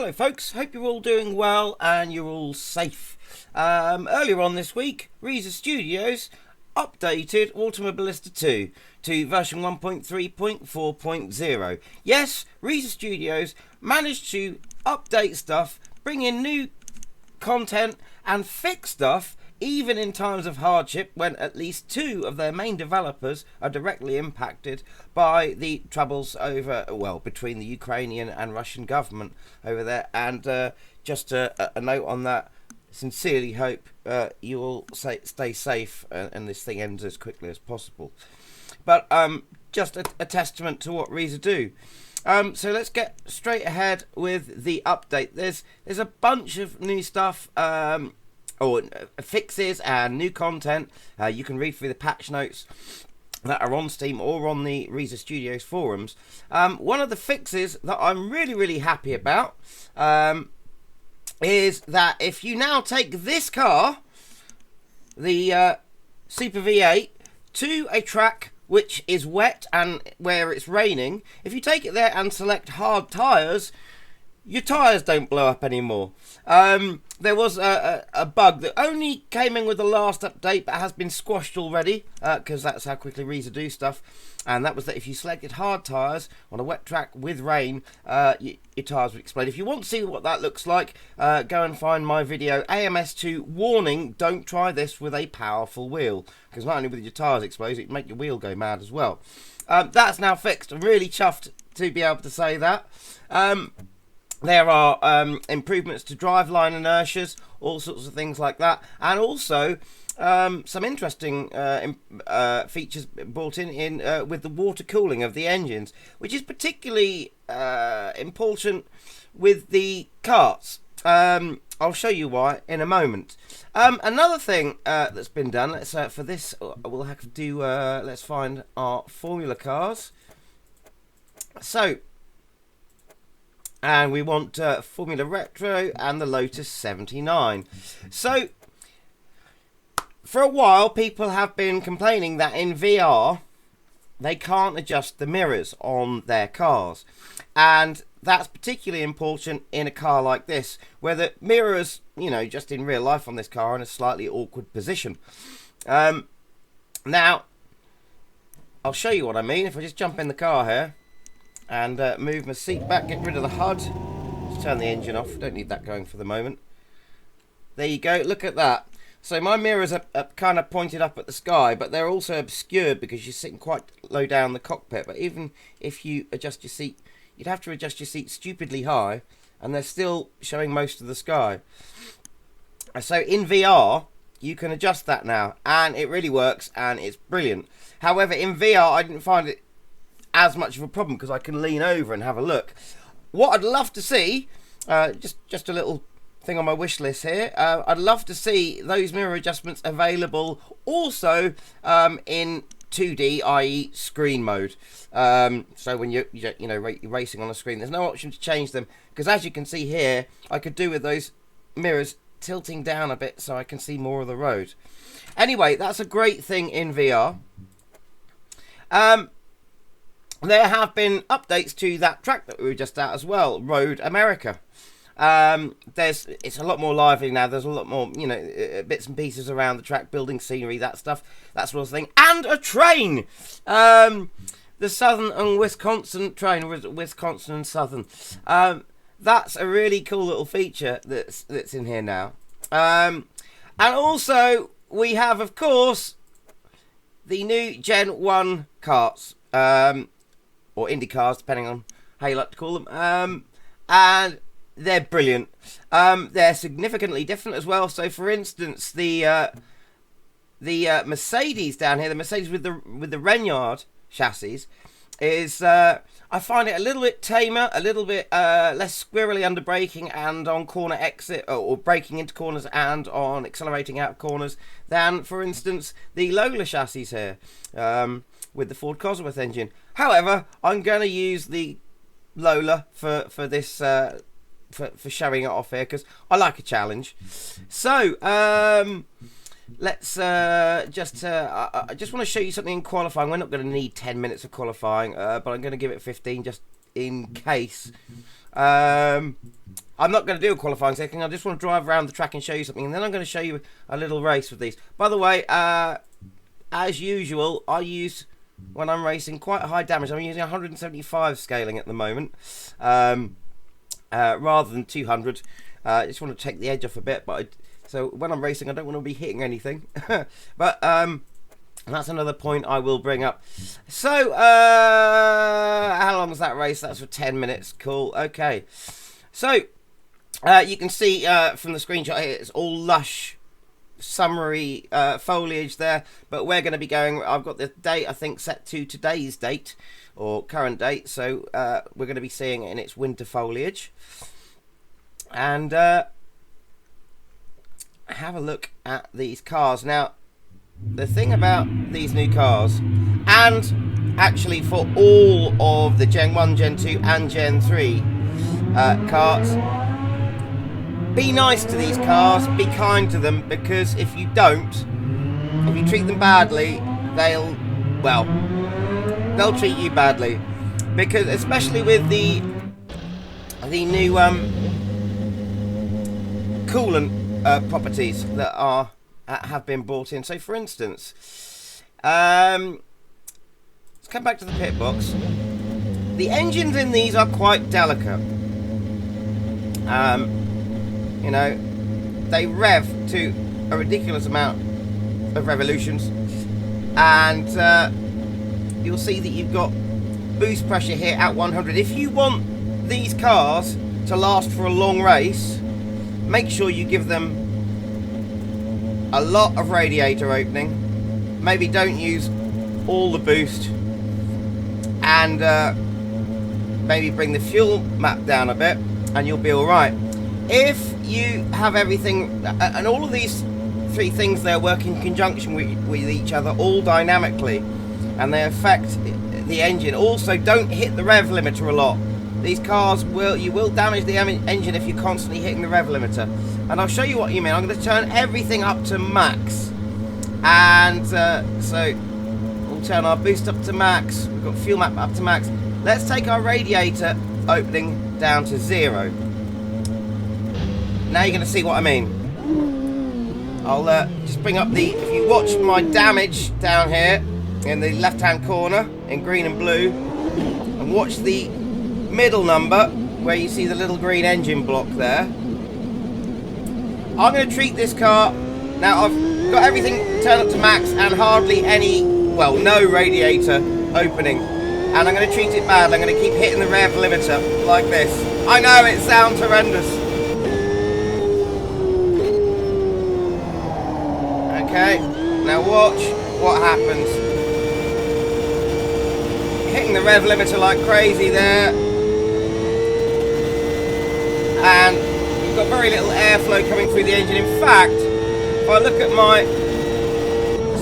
Hello folks, hope you're all doing well and you're all safe. Earlier on this week, Reiza Studios updated Automobilista 2 to version 1.3.4.0. Yes, Reiza Studios managed to update stuff, bring in new content and fix stuff even in times of hardship when at least two of their main developers are directly impacted by the troubles over, well, between the Ukrainian and Russian government over there. And just a note on that, sincerely hope you all stay safe and this thing ends as quickly as possible. But just a testament to what Reiza do. So let's get straight ahead with the update. There's a bunch of new stuff, or fixes and new content. You can read through the patch notes that are on Steam or on the Reiza Studios forums. One of the fixes that I'm really happy about is that if you now take this car, the Super V8, to a track which is wet and where it's raining, if you take it there and select hard tyres, your tyres don't blow up anymore. There was a bug that only came in with the last update but has been squashed already, because that's how quickly Reiza do stuff. And that was that if you selected hard tyres on a wet track with rain, your tyres would explode. If you want to see what that looks like, go and find my video, AMS2 warning, don't try this with a powerful wheel. Because not only will your tyres explode, it can make your wheel go mad as well. That's now fixed. I'm really chuffed to be able to say that. There are improvements to driveline inertias, all sorts of things like that, and also some interesting features brought in with the water cooling of the engines, which is particularly important with the karts. I'll show you why in a moment. Another thing that's been done, let's for this we'll have to do. Let's find our Formula cars. So. And we want Formula Retro and the Lotus 79. So, for a while, people have been complaining that in VR, they can't adjust the mirrors on their cars. And that's particularly important in a car like this, where the mirrors, you know, just in real life on this car are in a slightly awkward position. Now, I'll show you what I mean. If I just jump in the car here. And move my seat back, get rid of the HUD. Let's turn the engine off. Don't need that going for the moment. There you go. Look at that. So my mirrors are kind of pointed up at the sky, but they're also obscured because you're sitting quite low down the cockpit. But even if you adjust your seat, you'd have to adjust your seat stupidly high, and they're still showing most of the sky. So in VR, you can adjust that now, and it really works, and it's brilliant. However, in VR, I didn't find it as much of a problem because I can lean over and have a look. What I'd love to see, just a little thing on my wish list here, I'd love to see those mirror adjustments available also in 2D, i.e. screen mode. So when you're racing on a screen, there's no option to change them, because as you can see here, I could do with those mirrors tilting down a bit so I can see more of the road. Anyway, that's a great thing in VR. There have been updates to that track that we were just at as well, Road America. It's a lot more lively now. There's a lot more, bits and pieces around the track, building scenery, that stuff, that sort of thing, and a train. The Southern and Wisconsin train, Wisconsin and Southern. That's a really cool little feature that's in here now. And also we have, of course, the new Gen 1 karts. Or IndyCars, depending on how you like to call them, and they're brilliant. They're significantly different as well. So, for instance, the Mercedes down here, the Mercedes with the Reynard chassis, is I find it a little bit tamer, a little bit less squirrely under braking and on corner exit, or braking into corners and on accelerating out of corners, than, for instance, the Lola chassis here. With the Ford Cosworth engine. However, I'm going to use the Lola for this for showing it off here because I like a challenge. So let's I just want to show you something in qualifying. We're not going to need 10 minutes of qualifying, but I'm going to give it 15 just in case. I'm not going to do a qualifying second. I just want to drive around the track and show you something, and then I'm going to show you a little race with these. By the way, as usual, I use, when I'm racing, quite a high damage. I'm using 175 scaling at the moment, rather than 200. I just want to take the edge off a bit, but so when I'm racing, I don't want to be hitting anything. But that's another point I will bring up. So, how long was that race? That's for 10 minutes. Cool. Okay. So, you can see from the screenshot here, it's all lush, summery foliage there. But we're going to be going, I've got the date, I think, set to today's date, or current date. So, we're going to be seeing it in its winter foliage. And have a look at these cars. Now, the thing about these new cars, and actually for all of the Gen 1, Gen 2 and Gen 3 cars, be nice to these cars, be kind to them, because if you don't, if you treat them badly, they'll treat you badly. Because especially with the new coolant properties that have been brought in. So for instance, let's come back to the pit box. The engines in these are quite delicate. You know, they rev to a ridiculous amount of revolutions, and you'll see that you've got boost pressure here at 100. If you want these cars to last for a long race, make sure you give them a lot of radiator opening. Maybe don't use all the boost, and maybe bring the fuel map down a bit, and you'll be alright. If you have everything, and all of these three things, they're working in conjunction with each other, all dynamically, and they affect the engine. Also, don't hit the rev limiter a lot. These cars you will damage the engine if you're constantly hitting the rev limiter. And I'll show you what you mean. I'm going to turn everything up to max. And so we'll turn our boost up to max. We've got fuel map up to max. Let's take our radiator opening down to 0. Now you're going to see what I mean. I'll just bring up the, if you watch my damage down here in the left hand corner in green and blue, and watch the middle number where you see the little green engine block there. I'm going to treat this car, now I've got everything turned up to max and hardly any, well, no radiator opening, and I'm going to treat it badly. I'm going to keep hitting the rev limiter like this. I know it sounds horrendous. Okay, now watch what happens. Hitting the rev limiter like crazy there, and we've got very little airflow coming through the engine. In fact, if I look at my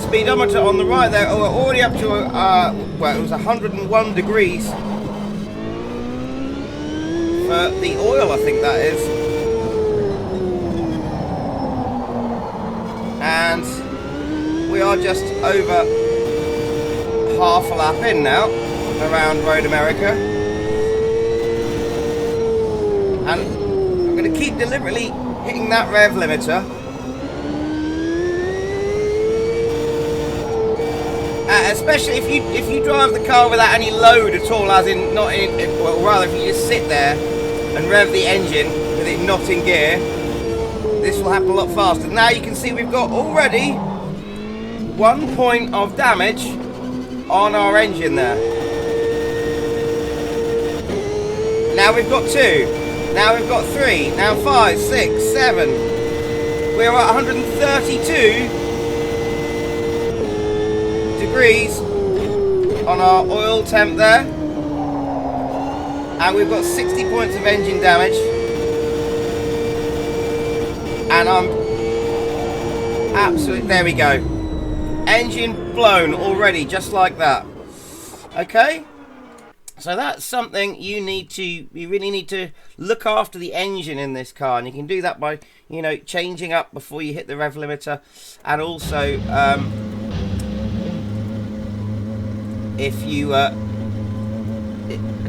speedometer on the right there, we're already up to well, it was 101 degrees for the oil, I think that is. And we are just over half a lap in now around Road America, and I'm going to keep deliberately hitting that rev limiter, especially if you drive the car without any load at all, as in not in, well, rather if you just sit there and rev the engine with it not in gear, this will happen a lot faster. Now you can see we've got already 1 point of damage on our engine there. Now we've got 2. Now we've got 3. Now 5, 6, 7. We're at 132 degrees on our oil temp there. And we've got 60 points of engine damage. And I'm absolutely, there we go. Engine blown already, just like that. Okay, so that's something you really need to look after the engine in this car, and you can do that by, you know, changing up before you hit the rev limiter, and also if you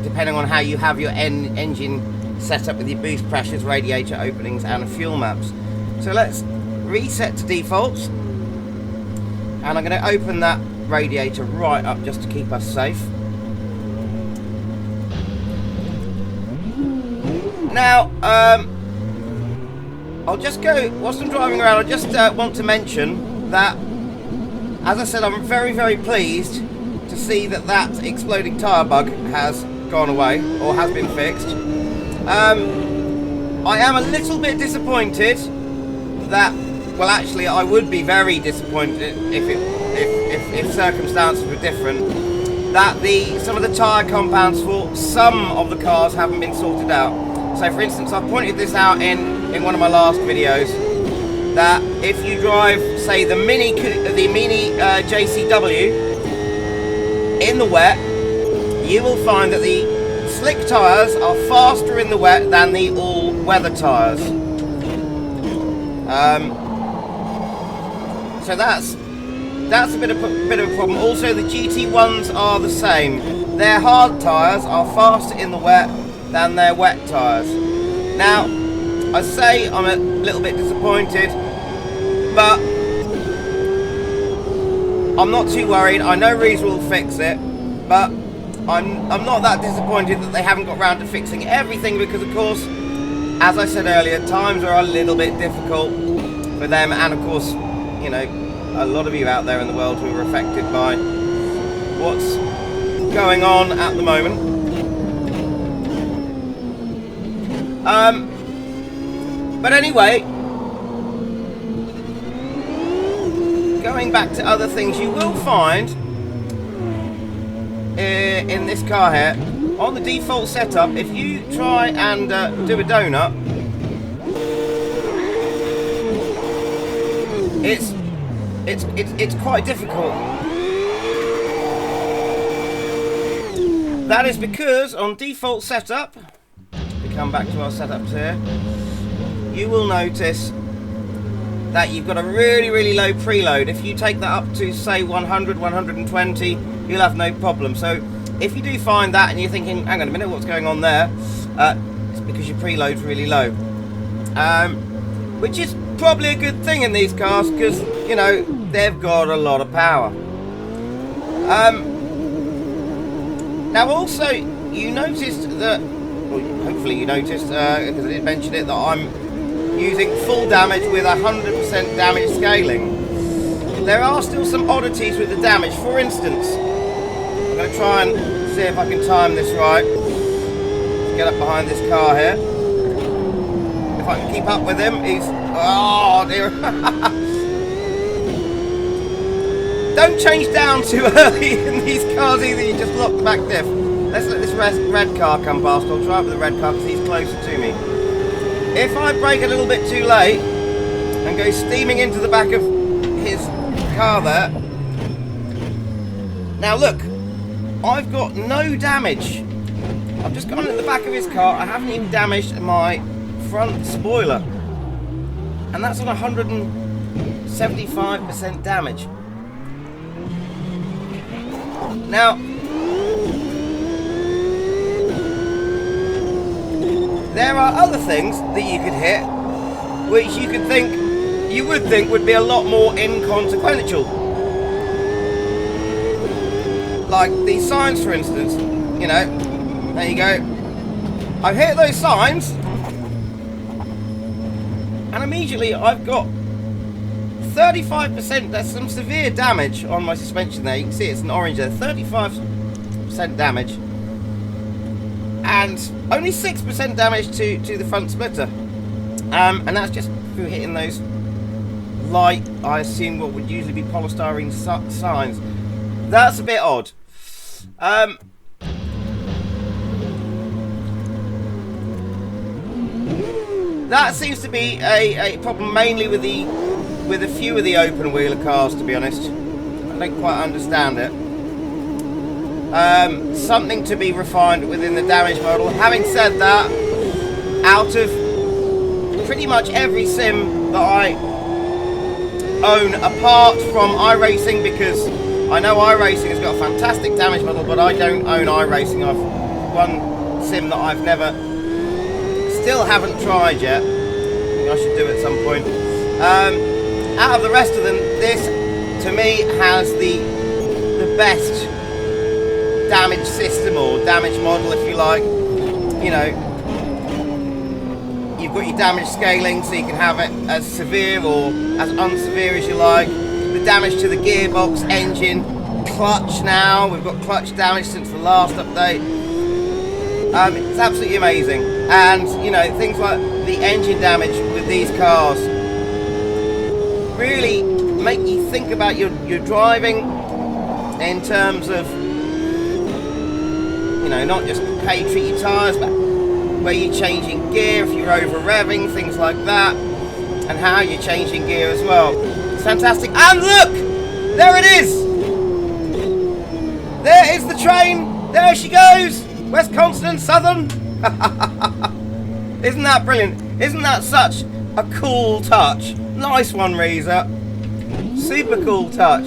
depending on how you have your engine set up with your boost pressures, radiator openings and fuel maps. So let's reset to defaults, and I'm going to open that radiator right up just to keep us safe. Now I'll just go, whilst I'm driving around, I just want to mention that, as I said, I'm very, very pleased to see that that exploding tyre bug has gone away, or has been fixed. I am a little bit disappointed that, well, actually I would be very disappointed if circumstances were different, that some of the tyre compounds for some of the cars haven't been sorted out. So for instance, I pointed this out in one of my last videos, that if you drive, say, the mini JCW in the wet, you will find that the slick tyres are faster in the wet than the all-weather tyres. So that's a bit of a problem. Also, the GT1s are the same. Their hard tyres are faster in the wet than their wet tyres. Now, I say I'm a little bit disappointed, but I'm not too worried. I know Reiza will fix it, but I'm not that disappointed that they haven't got round to fixing everything, because of course, as I said earlier, times are a little bit difficult for them, and of course, you know, a lot of you out there in the world who are affected by what's going on at the moment. But anyway, going back to other things, you will find in this car here, on the default setup, if you try and do a donut, it's quite difficult. That is because on default setup, we come back to our setups here, you will notice that you've got a really, really low preload. If you take that up to, say, 100, 120, you'll have no problem. So if you do find that and you're thinking, hang on a minute, what's going on there? It's because your preload's really low. Which is probably a good thing in these cars, because, you know, they've got a lot of power. Now also, you noticed that, well, hopefully you noticed, because I did mention it, that I'm using full damage with 100% damage scaling. There are still some oddities with the damage. For instance, I'm going to try and see if I can time this right. Let's get up behind this car here. If I can keep up with him, he's... Oh dear. Don't change down too early in these cars either, you just lock the back diff. Let's let this red car come past. I'll try it with the red car because he's closer to me. If I brake a little bit too late and go steaming into the back of his car there. Now look, I've got no damage. I've just gone in the back of his car. I haven't even damaged my front spoiler. And that's on 175% damage. Now, there are other things that you could hit, which you would think would be a lot more inconsequential. Like these signs, for instance. You know, there you go. I've hit those signs, and immediately I've got 35%, there's some severe damage on my suspension there. You can see it's an orange there, 35% damage. And only 6% damage to the front splitter. And that's just through hitting those light, I assume what would usually be polystyrene signs. That's a bit odd. That seems to be a problem mainly with a few of the open wheeler cars, to be honest. I don't quite understand it. Something to be refined within the damage model. Having said that, out of pretty much every sim that I own, apart from iRacing, because I know iRacing has got a fantastic damage model, but I don't own iRacing. I've one sim that I've never still haven't tried yet. I think I should do it at some point. Out of the rest of them, this to me has the best damage system, or damage model if you like. You know, you've got your damage scaling, so you can have it as severe or as unsevere as you like. The damage to the gearbox, engine, clutch now. We've got clutch damage since the last update. It's absolutely amazing. And, you know, things like the engine damage with these cars really make you think about your driving in terms of, you know, not just how you treat your tyres, but where you're changing gear, if you're over revving, things like that, and how you're changing gear as well. It's fantastic. And look! There it is! There is the train! There she goes! West Consonant Southern! Isn't that brilliant? Isn't that such a cool touch? Nice one, Reiza. Super cool touch.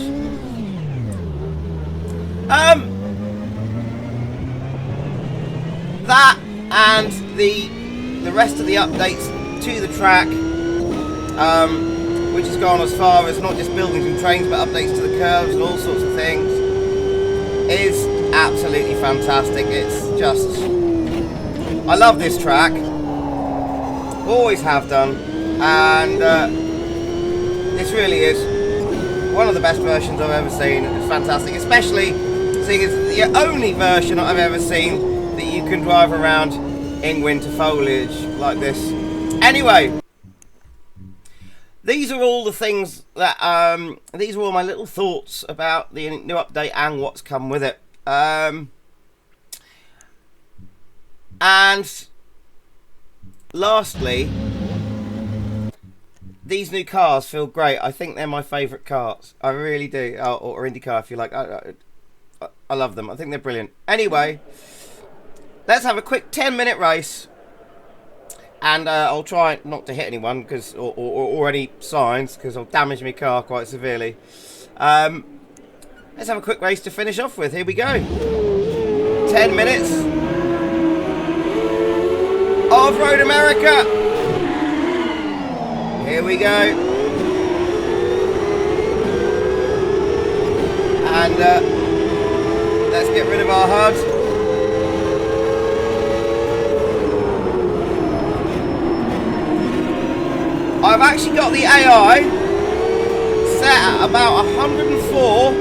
That and the rest of the updates to the track, which has gone as far as not just buildings and trains, but updates to the curves and all sorts of things, is absolutely fantastic. It's just, I love this track, always have done, and this really is one of the best versions I've ever seen. It's fantastic, especially seeing it's the only version I've ever seen that you can drive around in winter foliage like this. Anyway, these are all the things that these are all my little thoughts about the new update and what's come with it. And lastly, these new cars feel great. I think they're my favourite cars. I really do. Or IndyCar, if you like. I love them. I think they're brilliant. Anyway, let's have a quick 10-minute race. And I'll try not to hit anyone, because or any signs, because I'll damage my car quite severely. Let's have a quick race to finish off with. Here we go. 10 minutes of Road America. Here we go. And let's get rid of our HUD. I've actually got the AI set at about 104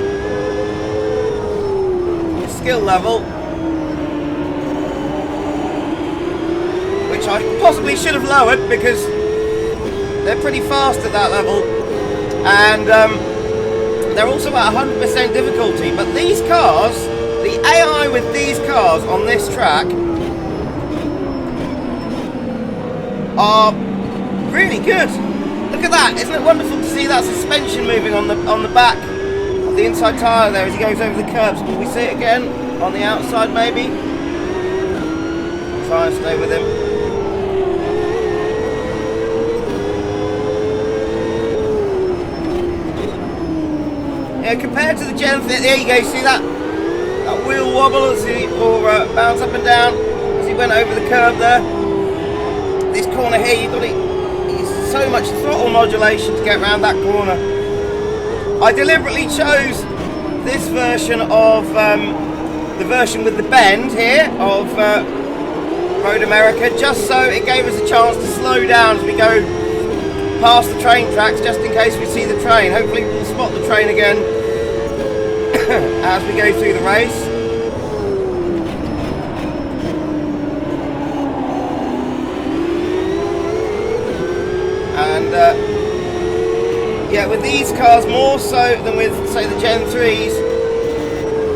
skill level, which I possibly should have lowered because they're pretty fast at that level, and they're also at 100% difficulty. But these cars, the AI with these cars on this track are really good. Look at that! Isn't it wonderful to see that suspension moving on the back of the inside tyre there as he goes over the curbs? Can we see it again on the outside, maybe? Try and stay with him. Yeah, compared to the Gen 3, there you go. See that wheel wobble as he bounce up and down as he went over the curb there. This corner here, you've got it. So much throttle modulation to get around that corner. I deliberately chose this version of the version with the bend here of Road America, just so it gave us a chance to slow down as we go past the train tracks, just in case we see the train. Hopefully we'll spot the train again as we go through the race. And yeah, with these cars more so than with, say, the Gen 3s,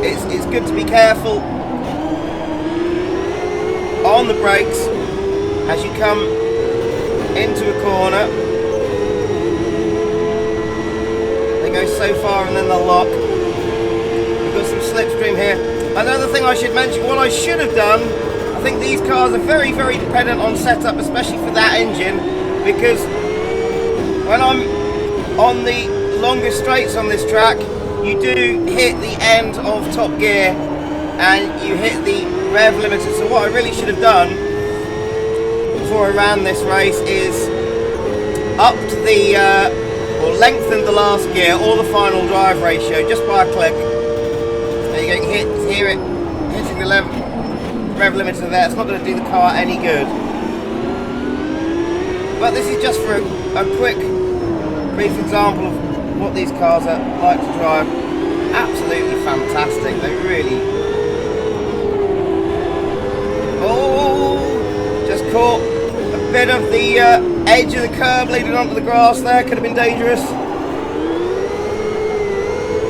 it's good to be careful on the brakes as you come into a corner. They go so far and then they'll lock. We've got some slipstream here. Another thing I should mention, what I should have done, I think these cars are very, very dependent on setup, especially for that engine, because when I'm on the longest straights on this track, you do hit the end of top gear and you hit the rev limiter. So what I really should have done before I ran this race is up to the, or lengthened the last gear or the final drive ratio just by a click. And you're getting hear it hitting the rev limiter there. It's not going to do the car any good. But this is just for a quick, brief example of what these cars are like to drive. Absolutely fantastic. They really... Oh! Just caught a bit of the edge of the curb leading onto the grass there. Could have been dangerous.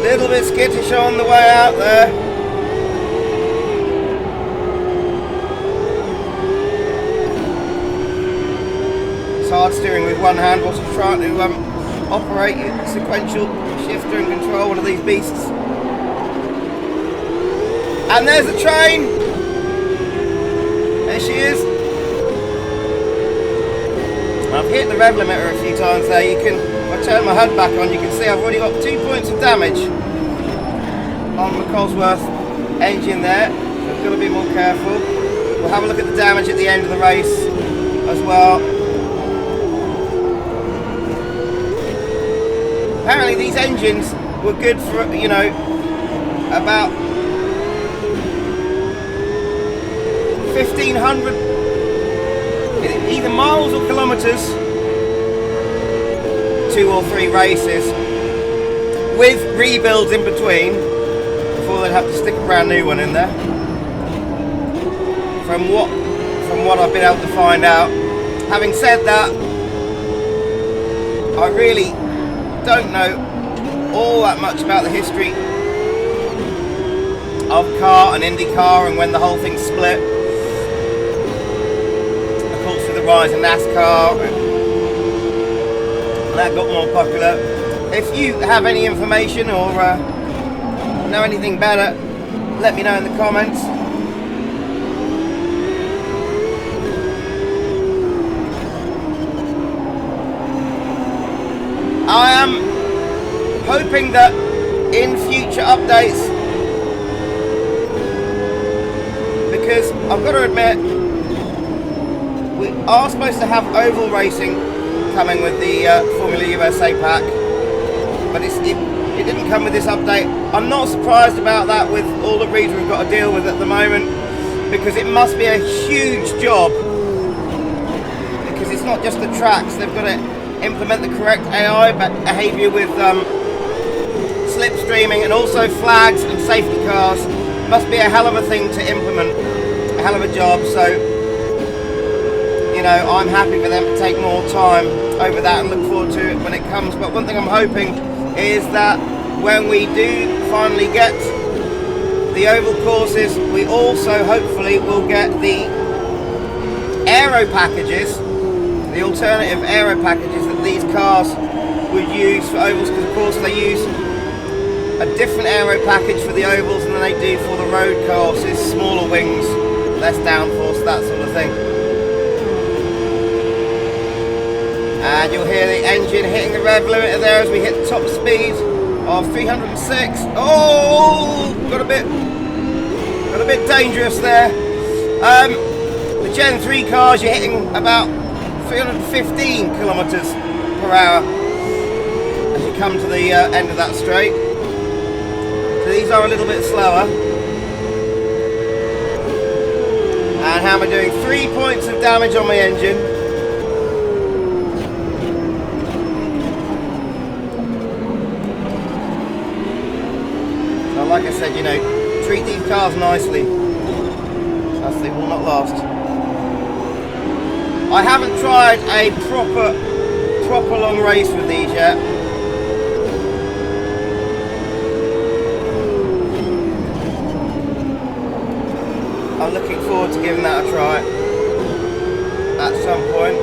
Little bit skittish on the way out there. It's hard steering with one hand whilst trying to operate a sequential shifter and control one of these beasts. And there's the train. There she is. I've hit the rev limiter a few times there. You can, if I turn my HUD back on, you can see I've already got 2 points of damage on the Cosworth engine there. So I've got to be more careful. We'll have a look at the damage at the end of the race as well. Apparently these engines were good for, you know, about 1,500 either miles or kilometres, 2 or 3 races, with rebuilds in between, before they'd have to stick a brand new one in there. From what I've been able to find out. Having said that, I really don't know all that much about the history of car and IndyCar and when the whole thing split. Of course, with the rise of NASCAR, that got more popular. If you have any information or know anything better, let me know in the comments. I am hoping that in future updates, because I've got to admit, we are supposed to have oval racing coming with the Formula USA pack, but it didn't come with this update. I'm not surprised about that with all the reeds we've got to deal with at the moment, because it must be a huge job, because it's not just the tracks, they've got to implement the correct AI behaviour with slipstreaming and also flags and safety cars. Must be a hell of a thing to implement, a hell of a job. So, you know, I'm happy for them to take more time over that and look forward to it when it comes. But one thing I'm hoping is that when we do finally get the oval courses, we also hopefully will get the aero packages, the alternative aero packages that these cars would use for ovals, because of course they use a different aero package for the ovals than they do for the road courses, smaller wings, less downforce, that sort of thing. And you'll hear the engine hitting the rev limiter there as we hit the top speed of 306. Oh, got a bit dangerous there. The Gen 3 cars, you're hitting about 315 kilometers per hour as you come to the end of that straight. So these are a little bit slower. And how am I doing? 3 points of damage on my engine. So like I said, you know, treat these cars nicely, as they will not last. I haven't tried a proper long race with these yet. I'm looking forward to giving that a try at some point.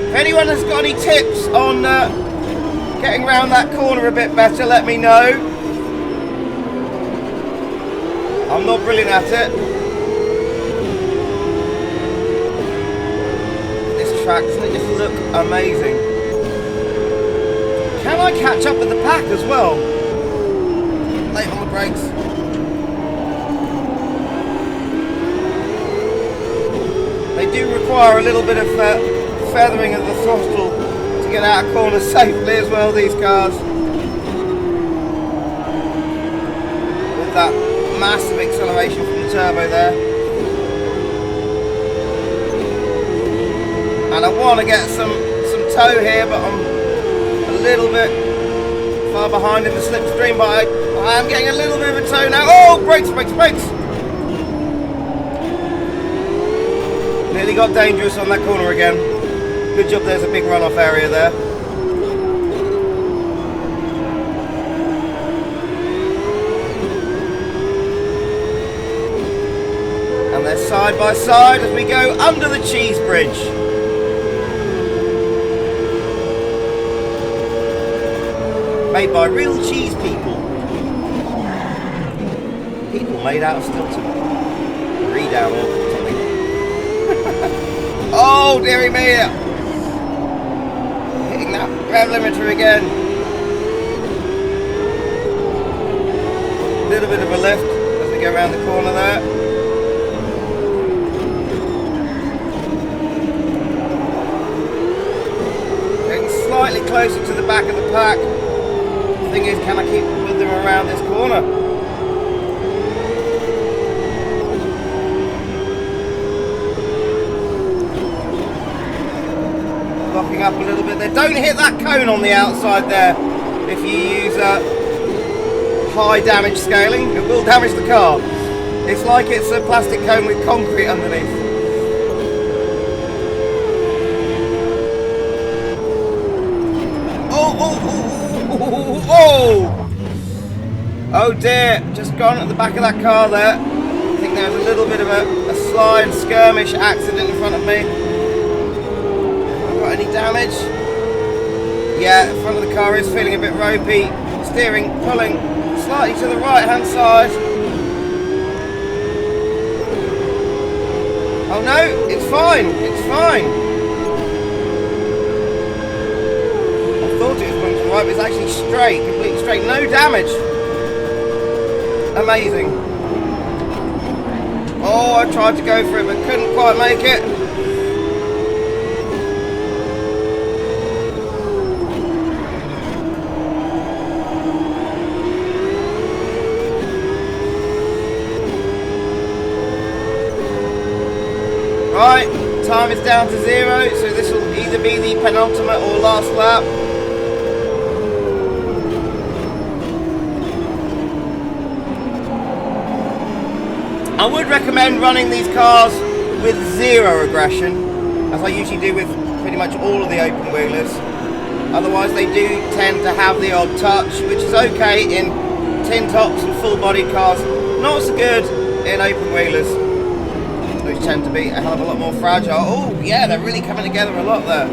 If anyone has got any tips on getting around that corner a bit better, let me know. I'm not brilliant at it. This track, doesn't it just look amazing? Can I catch up with the pack as well? late on the brakes. They do require a little bit of feathering of the throttle to get out of corners safely as well, these cars. With that massive acceleration from the turbo there. And I want to get some toe here, but I'm a little bit far behind in the slipstream, but I am getting a little bit of a toe now. Oh, brakes, brakes, brakes! Nearly got dangerous on that corner again. Good job there's a big runoff area there. And they're side by side as we go under the cheese bridge. Made by real cheese people. People made out of Stilton. Redown or something. Oh, dearie me! Hitting that rev limiter again. Little bit of a lift as we go around the corner there. Getting slightly closer to the back of the pack. Thing is, can I keep with them around this corner? Locking up a little bit there. Don't hit that cone on the outside there. If you use high damage scaling, it will damage the car. It's like it's a plastic cone with concrete underneath. Oh dear, just gone at the back of that car there. I think there was a little bit of a slide skirmish accident in front of me. Have I got any damage? Yeah, the front of the car is feeling a bit ropey. Steering, pulling slightly to the right hand side. Oh no, it's fine, it's fine. I thought it was going to the right, but it's actually straight, completely straight, no damage. Amazing. Oh, I tried to go for it but couldn't quite make it. Right, time is down to 0, so this will either be the penultimate or last lap. I would recommend running these cars with 0 aggression, as I usually do with pretty much all of the open wheelers. Otherwise they do tend to have the odd touch, which is okay in tin tops and full body cars, not so good in open wheelers, which tend to be a hell of a lot more fragile. Oh yeah, they're really coming together a lot there.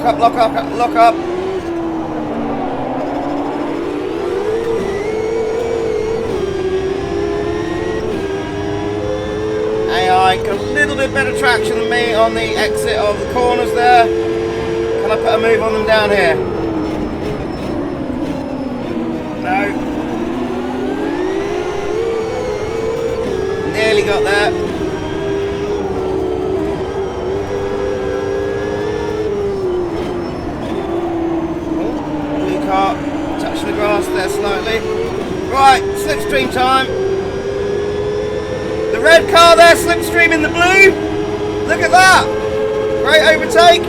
Lock up. AI got a little bit better traction than me on the exit of the corners there. Can I put a move on them down here? No. Nearly got there. Touching the grass there slightly. Right, slipstream time. The red car there, slipstream in the blue. Look at that. Great overtake.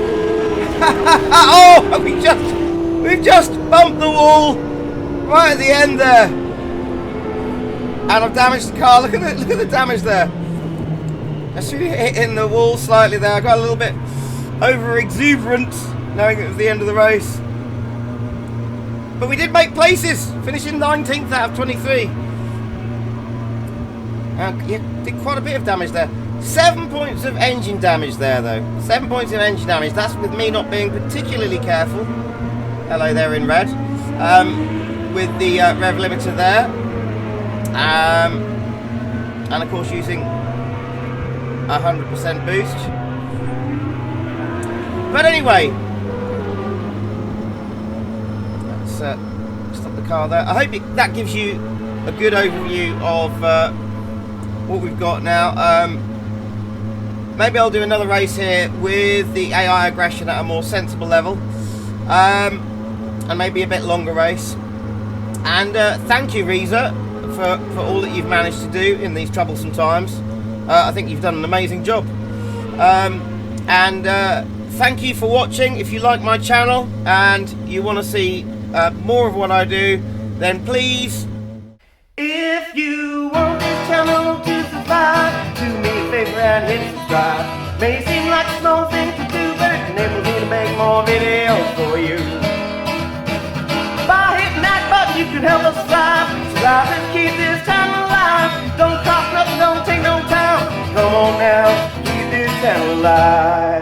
Oh, we've just bumped the wall right at the end there. And I've damaged the car. Look at the damage there. I should be hitting the wall slightly there. I got a little bit over exuberant knowing it was the end of the race. But we did make places, finishing 19th out of 23. Yeah, did quite a bit of damage there. 7 points of engine damage there, though. 7 points of engine damage. That's with me not being particularly careful. Hello there in red. With the rev limiter there. and of course using 100% boost. But anyway, let's stop the car there. I hope that gives you a good overview of what we've got now. Maybe I'll do another race here with the AI aggression at a more sensible level, and maybe a bit longer race. And thank you, Reiza, for all that you've managed to do in these troublesome times. I think you've done an amazing job. And thank you for watching. If you like my channel and you want to see more of what I do, then please, if you want this channel to survive, do me a favor and hit subscribe. May seem like a small thing to do, but it enables me to make more videos for you. By hitting that button, you can help us thrive. Subscribe and keep this channel alive. Don't cost nothing, don't take no time. Come on now, keep this channel alive.